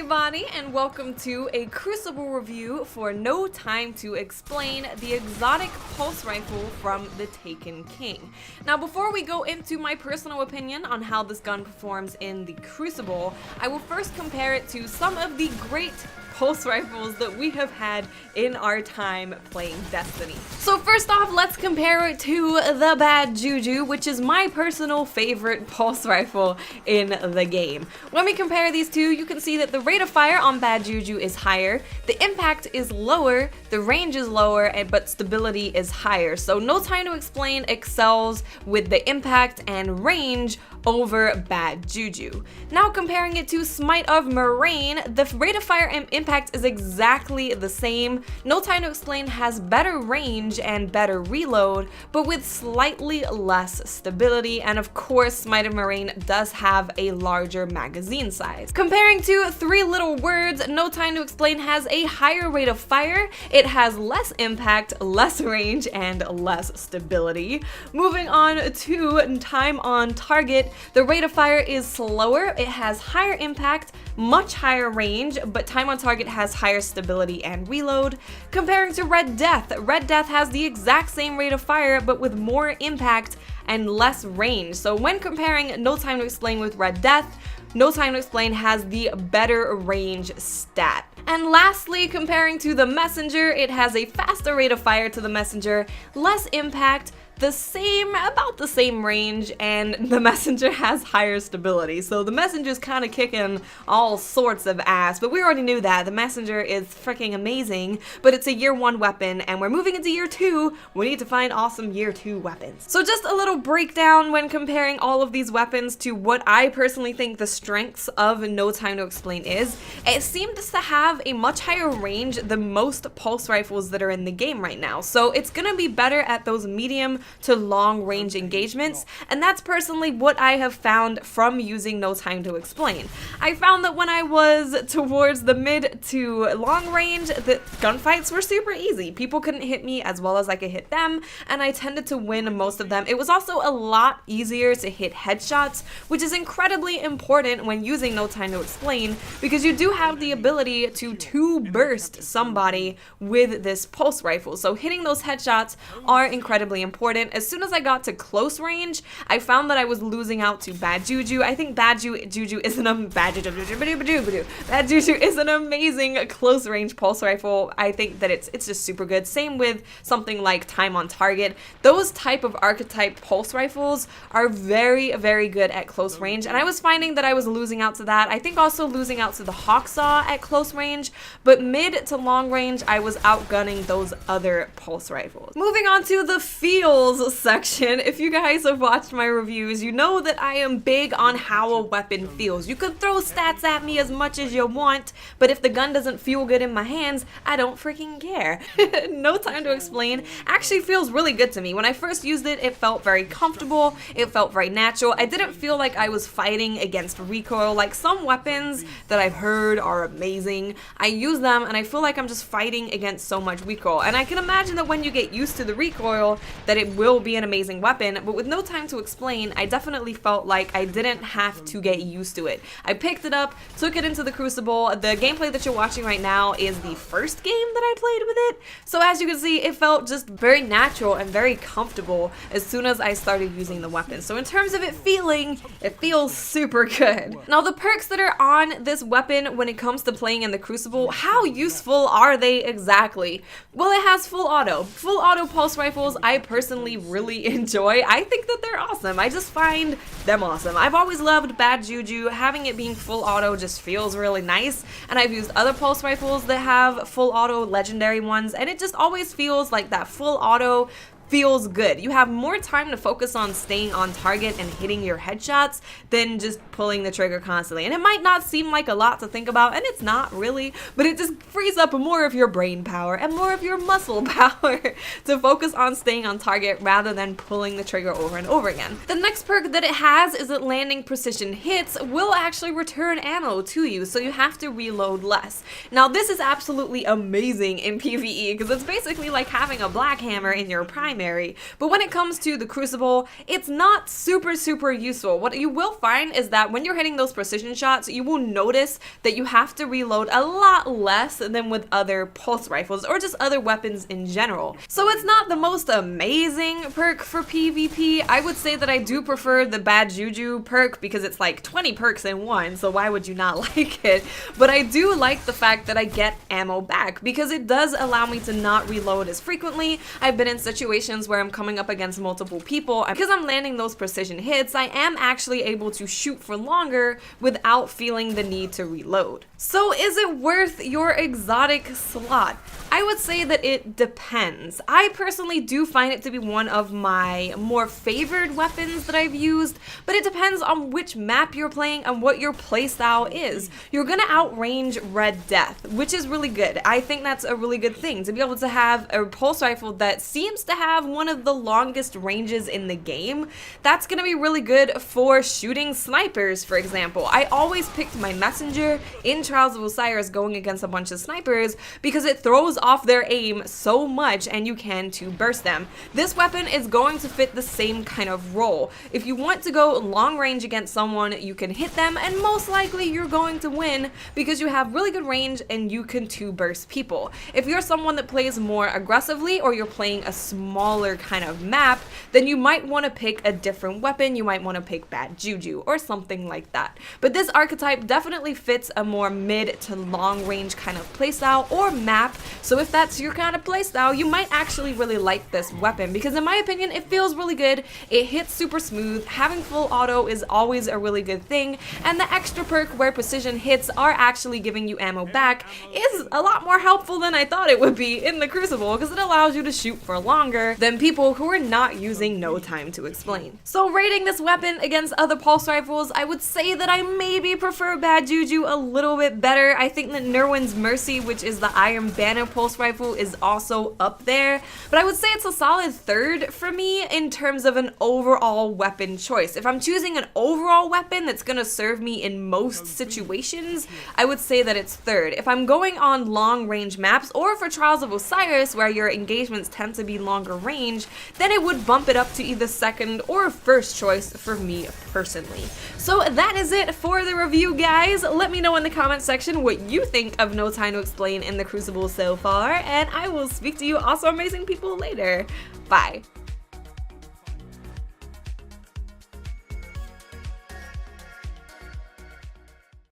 everybody, and welcome to a Crucible review for No Time to Explain, the exotic pulse rifle from the Taken King. Now, before we go into my personal opinion on how this gun performs in the Crucible, I will first compare it to some of the great pulse rifles that we have had in our time playing Destiny. So first off, let's compare it to the Bad Juju, which is my personal favorite pulse rifle in the game. When we compare these two, you can see that the rate of fire on Bad Juju is higher, the impact is lower, the range is lower, but stability is higher. So No Time to Explain excels with the impact and range over Bad Juju. Now comparing it to Smite of Moraine, the rate of fire and impact is exactly the same. No Time to Explain has better range and better reload, but with slightly less stability, and of course Smite of Moraine does have a larger magazine size. Comparing to Three Little Words, No Time to Explain has a higher rate of fire, it has less impact, less range, and less stability. Moving on to Time on Target, the rate of fire is slower, it has higher impact, much higher range, but Time on Target has higher stability and reload. Comparing to Red Death has the exact same rate of fire, but with more impact and less range. So when comparing No Time to Explain with Red Death, No Time to Explain has the better range stat. And lastly, comparing to the Messenger, it has a faster rate of fire to the Messenger, less impact, about the same range, and the Messenger has higher stability. So the Messenger's kind of kicking all sorts of ass, but we already knew that. The Messenger is freaking amazing, but it's a year 1 weapon, and we're moving into year 2. We need to find awesome year 2 weapons. So just a little breakdown when comparing all of these weapons to what I personally think the strengths of No Time to Explain is. It seems to have a much higher range than most pulse rifles that are in the game right now. So it's gonna be better at those medium to long range engagements, and that's personally what I have found from using No Time to Explain. I found that when I was towards the mid to long range, the gunfights were super easy. People couldn't hit me as well as I could hit them, and I tended to win most of them. It was also a lot easier to hit headshots, which is incredibly important when using No Time to Explain, because you do have the ability to burst somebody with this pulse rifle. So hitting those headshots are incredibly important. As soon as I got to close range, I found that I was losing out to Bad Juju. I think Bad Juju is an amazing close range pulse rifle. I think that it's just super good. Same with something like Time on Target. Those type of archetype pulse rifles are very, very good at close range, and I was finding that I was losing out to that. I think also losing out to the Hawksaw at close range, but mid to long range, I was outgunning those other pulse rifles. Moving on to the feels section. If you guys have watched my reviews, you know that I am big on how a weapon feels. You can throw stats at me as much as you want, but if the gun doesn't feel good in my hands, I don't freaking care. No Time to Explain actually feels really good to me. When I first used it, it felt very comfortable, it felt very natural. I didn't feel like I was fighting against recoil. Like some weapons that I've heard are amazing, I use them and I feel like I'm just fighting against so much recoil, and I can imagine that when you get used to the recoil that it will be an amazing weapon, but with No Time to Explain, I definitely felt like I didn't have to get used to it. I picked it up, took it into the Crucible. The gameplay that you're watching right now is the first game that I played with it, so as you can see, it felt just very natural and very comfortable as soon as I started using the weapon. So in terms of it feels super good. Now the perks that are on this weapon when it comes to playing in the Crucible, how useful are they exactly? Well, it has full auto. Full auto pulse rifles I personally really enjoy. I think that they're awesome. I just find them awesome. I've always loved Bad Juju. Having it being full auto just feels really nice, and I've used other pulse rifles that have full auto, legendary ones, and it just always feels like that full auto feels good. You have more time to focus on staying on target and hitting your headshots than just pulling the trigger constantly. And it might not seem like a lot to think about, and it's not really, but it just frees up more of your brain power and more of your muscle power to focus on staying on target rather than pulling the trigger over and over again. The next perk that it has is that landing precision hits will actually return ammo to you, so you have to reload less. Now this is absolutely amazing in PvE because it's basically like having a black hammer in your primary primary. But when it comes to the Crucible, it's not super useful. What you will find is that when you're hitting those precision shots, you will notice that you have to reload a lot less than with other pulse rifles or just other weapons in general. So it's not the most amazing perk for PvP. I would say that I do prefer the Bad Juju perk because it's like 20 perks in one, so why would you not like it? But I do like the fact that I get ammo back because it does allow me to not reload as frequently. I've been in situations where I'm coming up against multiple people, and because I'm landing those precision hits, I am actually able to shoot for longer without feeling the need to reload. So is it worth your exotic slot? I would say that it depends. I personally do find it to be one of my more favored weapons that I've used, but it depends on which map you're playing and what your playstyle is. You're gonna outrange Red Death, which is really good. I think that's a really good thing, to be able to have a pulse rifle that seems to have one of the longest ranges in the game. That's gonna be really good for shooting snipers, for example. I always picked my messenger in Trials of Osiris going against a bunch of snipers because it throws off their aim so much and you can to burst them. This weapon is going to fit the same kind of role. If you want to go long range against someone, you can hit them and most likely you're going to win because you have really good range and you can two burst people. If you're someone that plays more aggressively or you're playing a smaller kind of map, then you might want to pick a different weapon. You might want to pick Bad Juju or something like that. But this archetype definitely fits a more mid to long range kind of playstyle or map. So if that's your kind of playstyle, you might actually really like this weapon because in my opinion, it feels really good. It hits super smooth. Having full auto is always a really good thing. And the extra perk where precision hits are actually giving you ammo back is a lot more helpful than I thought it would be in the Crucible because it allows you to shoot for longer than people who are not using No Time to Explain. So rating this weapon against other pulse rifles, I would say that I maybe prefer Bad Juju a little bit better. I think that Nerwin's Mercy, which is the Iron Banner pulse rifle, is also up there, but I would say it's a solid third for me in terms of an overall weapon choice. If I'm choosing an overall weapon that's gonna serve me in most situations, I would say that it's third. If I'm going on long range maps or for Trials of Osiris where your engagements tend to be longer range, then it would bump it up to either second or first choice for me personally. So that is it for the review, guys. Let me know in the comment section what you think of No Time to Explain in the Crucible so far, and I will speak to you also amazing people later. Bye.